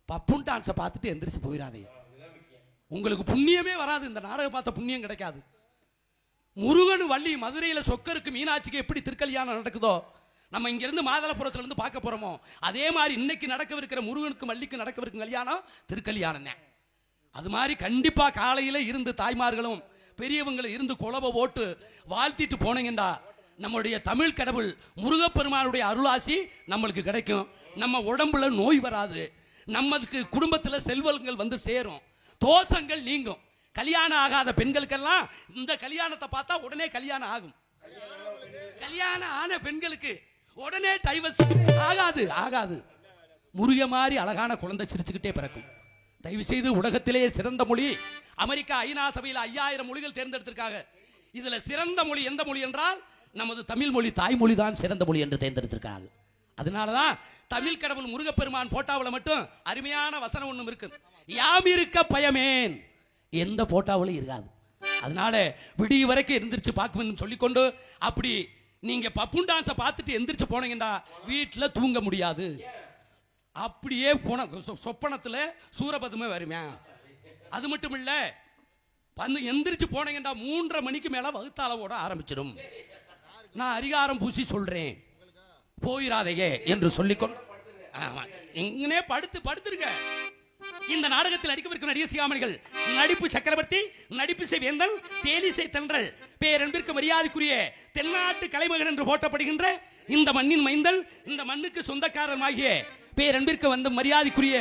பப்புன் டான்ஸை பார்த்துட்டு எந்திரிச்சு போயிடாதீங்க. உங்களுக்கு புண்ணியமே வராது. இந்த நாடகம் பார்த்த புண்ணியம் கிடைக்காது. முருகன் வள்ளி மதுரையில் சொக்கருக்கு மீனாட்சிக்கு எப்படி திருக்கல்யாணம் நடக்குதோ நம்ம இங்கிருந்து மாதளப்புரத்திலிருந்து பார்க்க போறோமோ அதே மாதிரி இன்னைக்கு நடக்கவிருக்கிற முருகனுக்கு வள்ளிக்கு நடக்கவிருக்கும் கல்யாணம் திருக்கல்யாணம் தான். அது மாதிரி கண்டிப்பா காலையில இருந்து தாய்மார்களும் பெரியவங்களும் இருந்து குலவை ஓட்டு வாழ்த்திட்டு போனீங்கடா நம்முடைய தமிழ் கடவுள் முருகப்பெருமானுடைய அருளாசி நம்மளுக்கு கிடைக்கும். நம்ம உடம்புல நோய் வராது. நமக்கு குடும்பத்தில் செல்வங்கள் வந்து சேரும். தோஷங்கள் நீங்கும். கல்யாணம் ஆகாத பெண்களுக்கெல்லாம் இந்த கல்யாணத்தை பார்த்தா உடனே கல்யாணம் ஆகும். கல்யாணம் ஆன பெண்களுக்கு உடனே டைவர்ஸ் ஆகாது. முருக மாதிரி அழகான குழந்தை சிரிச்சுக்கிட்டே பிறக்கும். தயவு செய்து உலகத்திலேயே சிறந்த மொழி அமெரிக்கா ஐநா சபையில் 5000 மொழிகள் தேர்ந்தெடுத்திருக்காங்க. இதுல சிறந்த மொழி எந்த மொழி என்றால் நமது தமிழ் மொழி தாய்மொழி தான் சிறந்த மொழி என்று தேர்ந்தெடுத்திருக்காங்க. அதனாலதான் தமிழ் கடவுள் முருகப்பெருமான் போட்டாவில் மட்டும் அருமையான வசனம் ஒன்றும் இருக்கு. யாம் இருக்க பயமேன் எந்த போட்டாவிலும் இருக்காது. அதனால விடிய வரைக்கும் எந்திரிச்சு பார்க்கணும்னு சொல்லிக்கொண்டு அப்படி நீங்க பப்புன் டான்ஸை பார்த்துட்டு எந்திரிச்சு போனீங்கன்னா வீட்டில் தூங்க முடியாது. அப்படியே போன சொப்பனத்தில் சூரபதுமே வருவேன். அது மட்டும் இல்ல எந்திரிச்சு போனீங்கன்னா 3:30 மணிக்கு மேல வகுத்தால ஓட ஆரம்பிச்சிடும். நான் அதிகாரம் பூசி சொல்றேன் போயிராதையே என்று சொல்லிக்கொண்டு இங்கனே படுத்துருங்க. இந்த நாடகத்தில் நடிக்கவிருக்கும் நடிகை சியாமணிகள் நடிப்பு சக்கரவர்த்தி, நடிப்பு வேந்தன், தேனிசை தென்றல், பேரன்பிற்கு மரியாதைக்குரிய தென்னாட்டு கலைமகன் என்று போற்றப்படுகின்ற இந்த மண்ணின் மைந்தன், இந்த மண்ணுக்கு சொந்தக்காரன் ஆகிய பேரன்பிற்கு வந்த மரியாதைக்குரிய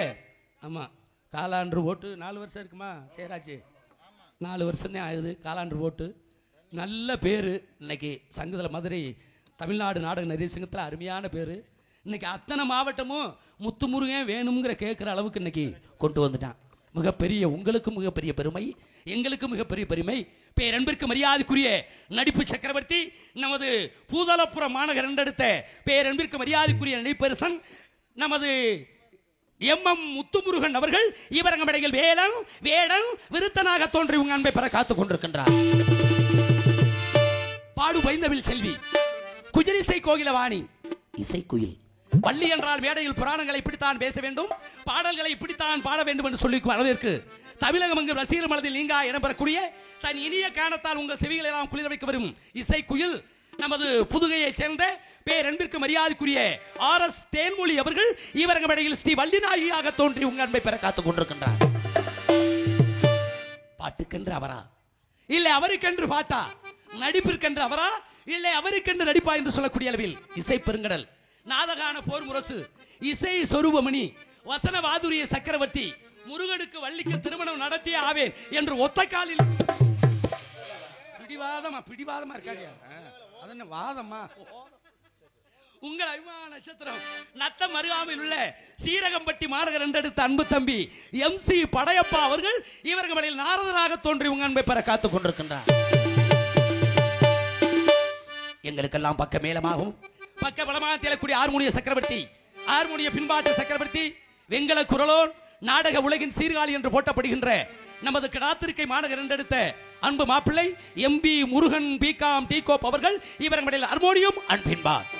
ஆமா காலாண்டு ஓட்டு 4 வருஷம் இருக்குமா சேராச்சு 4 வருஷம் தான் ஆகுது காலாண்டு ஓட்டு. நல்ல பேர். இன்னைக்கு சங்கத்தில் மதுரை தமிழ்நாடு நாடக நடிகர் சங்கத்தில் அருமையான பேர். இன்னைக்கு அத்தனை மாவட்டமும் முத்துமுருகன் வேணுங்கிற கேட்குற அளவுக்கு இன்னைக்கு கொண்டு வந்துட்டான். மிகப்பெரிய உங்களுக்கு மிகப்பெரிய பெருமை, எங்களுக்கு மிகப்பெரிய பெருமை. பேரன்பிற்கு மரியாதைக்குரிய நடிப்பு சக்கரவர்த்தி நமது பூதலப்புரம் மாநகர் என்றெடுத்த பேரன்பிற்கு மரியாதைக்குரிய நடிப்பரசன் நமது எம் முத்துமுருகன் அவர்கள் இவரங்க மேடையில் வேடன் விருத்தனாக தோன்றி உங்க அன்பை பெற காத்துக் கொண்டிருக்கின்றார். பாடு பைந்தவில் செல்வி, குஜரிசை கோகிலவாணி, இசைக்குயில். வள்ளி என்றால் மேடையில் புராணங்களை இப்படித்தான் பேச வேண்டும், பாடல்களை இப்படித்தான் பாட வேண்டும் என்று சொல்லி அளவிற்கு தமிழகம் அங்கு ரசிகர் மனதில் நீங்கா இடம்பெறக்கூடிய தன் இனிய காரணத்தால் உங்கள் செவிகளை எல்லாம் குளிர வைக்க வரும் இசைக்குயில் நமது புதுகையைச் சேர்ந்த பேரன்பிற்கு மரியாதைக்குரிய RS தேன்மொழி அவர்கள் இவரங்க மேடையில் ஸ்ரீ வள்ளி நாயகியாக தோன்றி உங்கள் அன்பை பெற காத்துக் கொண்டிருக்கின்றார். பாட்டுக்கென்று அவரா இல்லை அவருக்கென்று பாட்டா, நடிப்பிற்கென்று அவரா இல்லை அவருக்கென்று நடிப்பா என்று சொல்லக்கூடிய அளவில் இசை பெருங்கடல், நாதகான போர் முரசு, இசை சொரூபமணி, வசன வாதுரிய சக்கரவர்த்தி, முருகனுக்கு வள்ளிக்கு திருமணம் நடத்தியே ஆவேன் என்று ஒத்த காலில் பிடிவாதமா இருக்காங்க. அதென்ன வாதமா? உங்கள் அபிமான நட்சத்திரம் நத்தம் அருகாமையில் உள்ள சீரகம்பட்டி மாநகர் என்றெடுத்த அன்பு தம்பி MC படையப்பா அவர்கள் இவர்கள் மேடையில் நாரதராக தோன்றி உங்கள் அன்பை பெற காத்துக் கொண்டிருக்கின்றார். எங்களுக்கெல்லாம் பக்க மேலமாகவும் பக்க பலமாக தேடக்கூடிய ஹார்மோனிய சக்கரவர்த்தி, ஹார்மோனிய பின்பாட்டு சக்கரவர்த்தி, வெங்கல குரலோன், நாடக உலகின் சீர்காழி என்று போட்டப்படுகின்ற நமது கிடாத்திருக்கை மாநகர் என்றெடுத்த அன்பு மாப்பிள்ளை MB முருகன் BCom டிகோப் அவர்கள் இவர்கள் மேடையில் ஹார்மோனியம் அண்ட் பின்பாட்.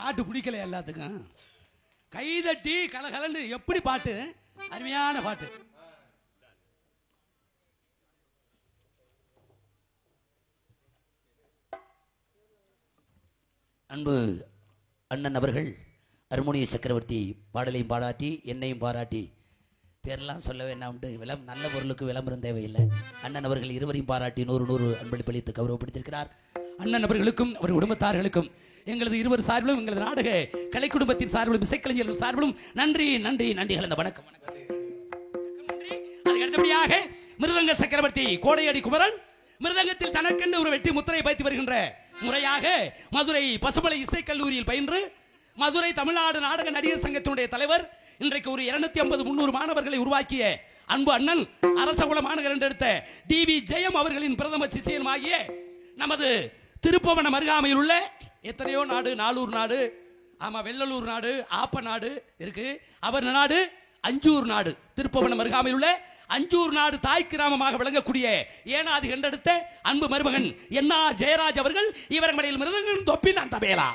பாட்டு பிடிக்கல எல்லாத்துக்கும். கைதட்டி கலகலன்னு எப்படி பாட்டு, அருமையான பாட்டு. அன்பு அண்ணன் அவர்கள் ஹார்மோனிய சக்கரவர்த்தி பாடலையும் பாராட்டி என்னையும் பாராட்டி, பேரெல்லாம் சொல்ல வேண்டாம், நல்ல பொருளுக்கு விளம்பரம் தேவையில்லை. அண்ணன் அவர்கள் இருவரையும் பாராட்டி 100 அன்பளிப்பளித்து கௌரவப்படுத்தியிருக்கிறார். அண்ணன் அவர்களுக்கும் அவர் குடும்பத்தார்களுக்கும் எங்களது இருவர் சார்பிலும் எங்களது நாடக கலை குடும்பத்தின் சார்பிலும் இசைக்கலைஞர்கள் சார்பிலும் நன்றி நன்றி நன்றி கலந்த வணக்கம். அதுக்கு அடுத்தபடியாக மிருதங்க சக்கரவர்த்தி கோடையடி குமரன் மிருதங்கத்தில் தனக்கென்று ஒரு வெற்றி முத்திரை வைத்து வருகின்ற முறையாக மதுரை பசுமலை இசைக்கல்லூரியில் பயின்று மதுரை தமிழ்நாடு நாடக நடிகர் சங்கத்தினுடைய தலைவர், இன்றைக்கு ஒரு 250-300 மாணவர்களை உருவாக்கிய அன்பு அண்ணன் அரசகுல மாநகர் என்றெடுத்த டிவி ஜெயம் அவர்களின் பிரதம சிஷியனுமாகிய நமது திருப்பவனம் அருகாமையில் உள்ள எத்தனையோ நாடு, நாளூர் நாடு, ஆமா வெள்ளலூர் நாடு, ஆப்ப நாடு இருக்கு, அவர் நாடு அஞ்சூர் நாடு, திருப்பவனம் அருகாமையில் உள்ள அஞ்சூர் நாடு தாய் கிராமமாக விளங்கக்கூடிய ஏனாதி கண்டெடுத்த அன்பு மருமகன் என்ஆர் ஜெயராஜ் அவர்கள் இவர்கள் மடையில் மிருதங்கம் தொப்பி நான் தபேலா.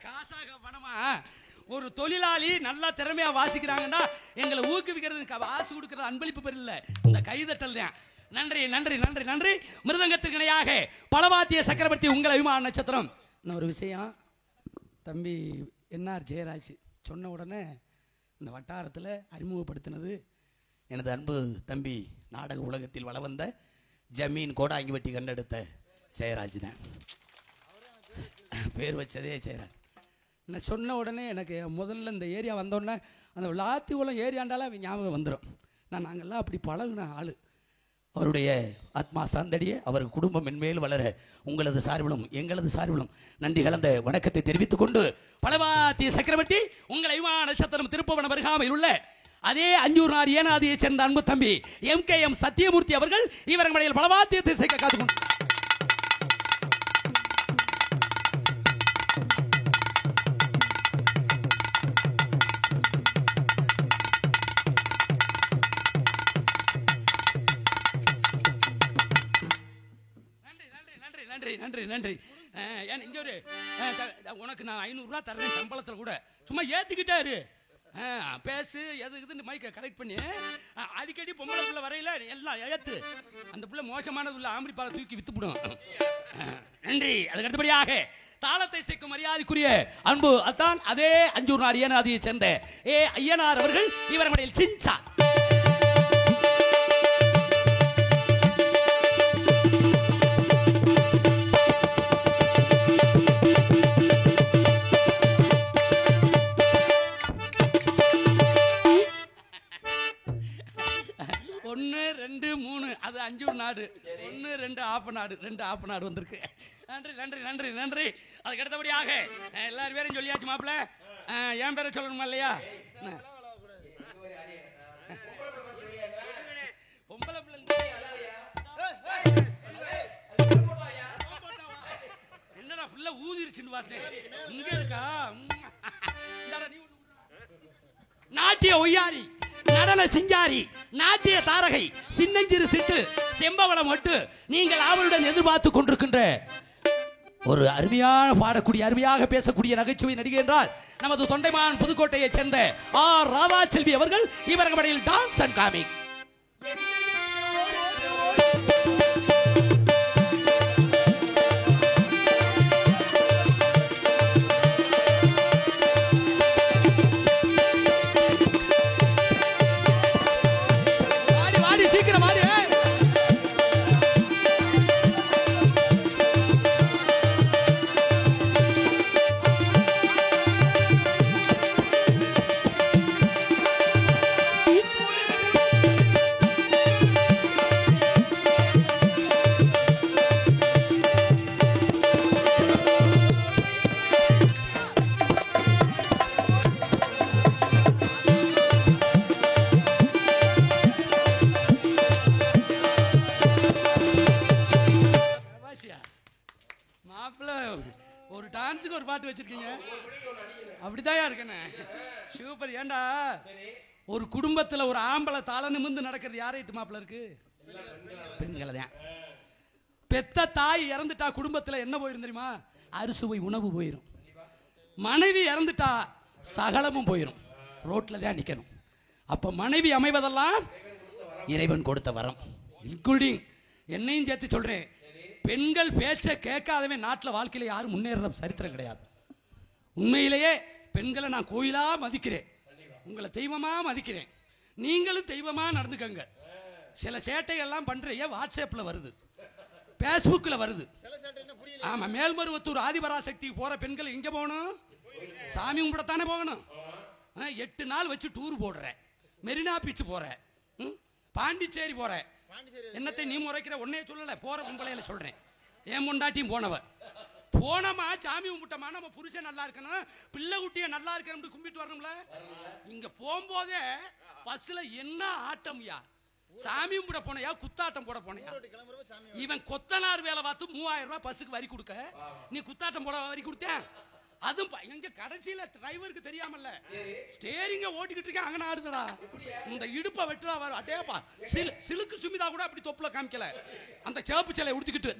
காசாக பணமா ஒரு தொழிலாளி நல்லா திறமையா வாசிக்கிறாங்கன்னா எங்களை ஊக்குவிக்கிறது காசு கொடுக்கறது அன்பளிப்பு பெறல, இந்த கைதட்டல் தான். நன்றி நன்றி நன்றி நன்றி. மிருதங்கத்திற்கு இணையாக பலவாத்திய சக்கரவர்த்தி உங்கள் அபிமான நட்சத்திரம். இன்னொரு விஷயம், தம்பி என்ஆர் ஜெயராஜ் சொன்ன உடனே இந்த வட்டாரத்தில் அறிமுகப்படுத்தினது எனது அன்பு தம்பி, நாடக உலகத்தில் வள வந்த ஜமீன் கோடாங்கி வெட்டி கண்டெடுத்த ஜெயராஜ் தான். பேர் வச்சதே ஜெயராஜ். நான் சொன்ன உடனே எனக்கு முதல்ல இந்த ஏரியா வந்தோடனே அந்த விளாத்திக்குளம் ஏரியாண்டால ஞாபகம் வந்துடும். நாங்கள்லாம் அப்படி பழகுன ஆள். அவருடைய ஆத்மா சாந்தடிய அவர் குடும்பம் மென்மேல் வளர உங்களது சார்பிலும் எங்களது சார்பிலும் நன்றி கலந்த வணக்கத்தை தெரிவித்துக் கொண்டு, பலவாத்திய சக்கரவர்த்தி உங்கள் அபிமான நட்சத்திரம் திருப்பவனம் அருகாமையில் உள்ள அதே அஞ்சூர் ஏனாதியை சேர்ந்த அன்பு தம்பி MKM சத்தியமூர்த்தி அவர்கள் இவர் மடையில் பலவாத்தியத்தை சேர்க்க காத்துக்கொண்டு நன்றி நன்றி. இங்க ஒரு உனக்கு நான் 500 ரூபா தரேன் சம்பளத்தில் கூட, சும்மா ஏத்துக்கிட்டாரு பேசு எதுக்குதுன்னு மைக்கை கரெக்ட் பண்ணி அடிக்கடி பொம்பளை பிள்ளை வரையில எல்லாம் ஏத்து. அந்த பிள்ளை மோசமானது உள்ள ஆம்பளி பாலை தூக்கி வித்துப்படும். நன்றி. அதுக்கு அடுத்தபடியாக தாளத்தை சேர்க்கும் மரியாதைக்குரிய அன்பு அத்தான் அதே அஞ்சூர் ஏனாதியை சேர்ந்த ஐயனார் அவர்கள் இவர் மடையில் சின்சா. அது அஞ்சூர் நாடு 1 2 ஆப்பநாடு 2 ஆப்பநாடு வந்திருக்கு. நன்றி நன்றி நன்றி நன்றி. அதுக்கு அடுத்தபடியாக எல்லாரும் பேரும் சொல்லியாச்சு மாப்பிள்ள, என் பேரை சொல்லணுமா இல்லையா? பொம்பளை பிள்ளை என்னடா ஃபுல்லா ஊதிருச்சுன்னு பார்த்தேன். இங்க இருக்கா நாட்டிய ஒய்யாரி, நடன சிங்காரி, நாட்டிய தாரகை, சின்னஞ்சிறு சிட்டு, செம்பவளம் மட்டு நீங்கள் ஆவலுடன் எதிர்பார்த்து கொண்டிருக்கின்ற ஒரு அருமையான பாடக்கூடிய அருமையாக பேசக்கூடிய நகைச்சுவை நடிகை என்றால் நமது தொண்டைமான் புதுக்கோட்டையை சேர்ந்த ஆர் ராதாச்செல்வி அவர்கள் இவர்கள் மடையில் டான்ஸ் அண்ட் காமிக். ஒரு டான்ஸுக்கு ஒரு பாட்டு வச்சிருக்கீங்க, அப்படிதான் இருக்கேன்னு சூப்பர். ஏண்டா ஒரு குடும்பத்துல ஒரு ஆம்பளை தலை நிமிர்ந்து நடக்கிறது யாரைட்டு மாப்பிள்ள இருக்கு? பெண்களை தான். பெத்த தாய் இறந்துட்டா குடும்பத்துல என்ன போயிரும் தெரியுமா? அறுசுவை உணவு போயிரும். மனைவி இறந்துட்டா சகலமும் போயிரும், ரோட்ல தான் நிக்கணும். அப்ப மனைவி அமைவதெல்லாம் இறைவன் கொடுத்த வரம். இன்க்ளூடிங் என்னையும் சேர்த்து சொல்றேன், பெண்கள் பேச்ச கேட்காதவன் நாட்டில் வாழ்க்கையில யாரும் முன்னேற சரித்திரம் கிடையாது. உண்மையிலேயே பெண்களை நான் கோயிலா மதிக்கிறேன், உங்களை தெய்வமா மதிக்கிறேன். நீங்களும் தெய்வமா நடந்துக்கங்க. சில சேட்டைகள்லாம் பண்றீங்க, வாட்ஸ்அப்ல வருது, பேஸ்புக்கில் வருது. ஆமா, மேல்மருவத்தூர் ஆதிபராசக்தி போற பெண்கள் எங்க போகணும்? சாமி கும்பிடத்தானே போகணும். 8 நாள் வச்சு டூர் போடுற, மெரினா பீச் போற, பாண்டிச்சேரி போற. என்னத்தை நீ முறைக்கிற? ஒன்னே சொல்லல, போற கும்பலையில சொல்றேன். என் முண்டாட்டியும் போனமா சாமி கும்பிட்டமா, நம்ம புருஷன் நல்லா இருக்கணும், பிள்ளை குட்டிய நல்லா இருக்கணும் கும்பிட்டு வரணும்ல. இங்க போகும்போதே பஸ்ல என்ன ஆட்டம்யா, சாமி கும்பிட போனையா குத்தாட்டம் போட போனையா? இவன் கொத்தனார் வேலை பார்த்து 3000 ரூபாய் பஸ்ஸுக்கு வரி கொடுக்க, நீ குத்தாட்டம் போட வரி கொடுத்த? அதுவும் எங்க கடைசியில டிரைவருக்கு தெரியாமல்ல ஸ்டேரிங்க ஓட்டிக்கிட்டு இருக்கேன், அங்க ஆடுதடா, இந்த இடுப்பை வெட்டுறா வரும். அடேப்பா, சிலுக்கு சுமிதா கூட அப்படி தொப்புல காமிக்கல, அந்த சேப்பு சிலை உடுத்திக்கிட்டு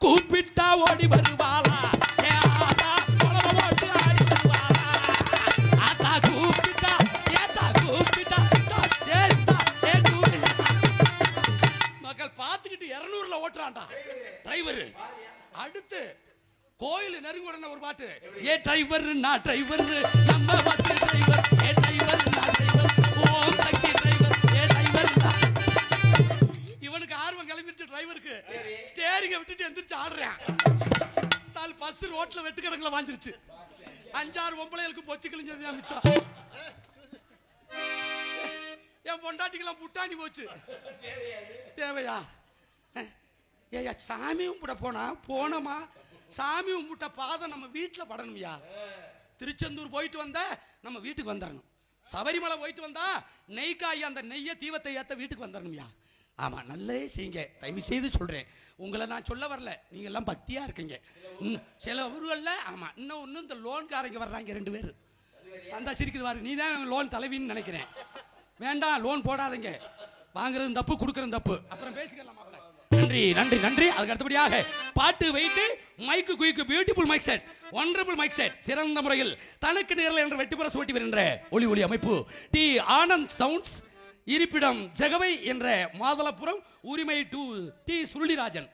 கூப்பிட்டா ஓடி வருவாளா ஓட்டு ஆடி கோயில் நெருங்க உடனே ஒரு பாட்டு, ஏ டிரைவர் நான் டிரைவர், நம்ம பஸ் டிரைவர், ஏ டிரைவர் நான் டிரைவர், ஓம் சக்தி டிரைவர், ஏ டிரைவர். இவனுக்கு ஆர்வம் கிளம்பிருச்சு டிரைவருக்கு. ஸ்டேரிங்கை விட்டுட்டு எந்திரிச்சு ஆடுறேன். தால் பஸ் ரோட்ல வெட்டு கணக்குல வாஞ்சிருச்சு. 5-6 பொம்பளைகளுக்கு பொச்சு கிழிஞ்சது மிச்சம். என் பொண்டாட்டிக்கெல்லாம் புட்டாண்டி போச்சு. தேவையா? ஏயா சாமி கும்பிட போனோமா, சாமி கும்பிட்ட பாதம் நம்ம வீட்டில் படணும்யா. திருச்செந்தூர் போயிட்டு வந்தா நம்ம வீட்டுக்கு வந்துடணும். சபரிமலை போயிட்டு வந்தா நெய்க்காய் அந்த நெய்யை தீவத்தை ஏற்ற வீட்டுக்கு வந்துடணும்யா. ஆமாம், நல்லே செய்யுங்க. தயவு செய்து சொல்கிறேன், உங்களை நான் சொல்ல வரல, நீங்கள் எல்லாம் பக்தியாக இருக்கீங்க. சில ஊர்களில் ஆமாம், இன்னும் இந்த லோன்காரங்க வர்றாங்க 2 பேர். அந்த சிரிக்குது வாரு, நீ தான் லோன் தலைவின்னு நினைக்கிறேன். வேண்டாம், லோன் போடாதீங்க. வாங்குறது தப்பு, கொடுக்கறது தப்பு. அப்புறம் பேசிக்கலாம். நன்றி நன்றி நன்றி. அதுக்கு அடுத்தபடியாக பாட்டு weight mic quick beautiful mic set, wonderful mic set, சிறந்த முறையில் தனக்கு நேரில் என்ற வெட்டிப்புற சூட்டி வருகின்ற ஒளி அமைப்பு டி ஆனந்த் சவுண்ட்ஸ், இருப்பிடம் ஜெகவை என்ற மாதளப்புரம், உரிமை டி சுருளிராஜன்.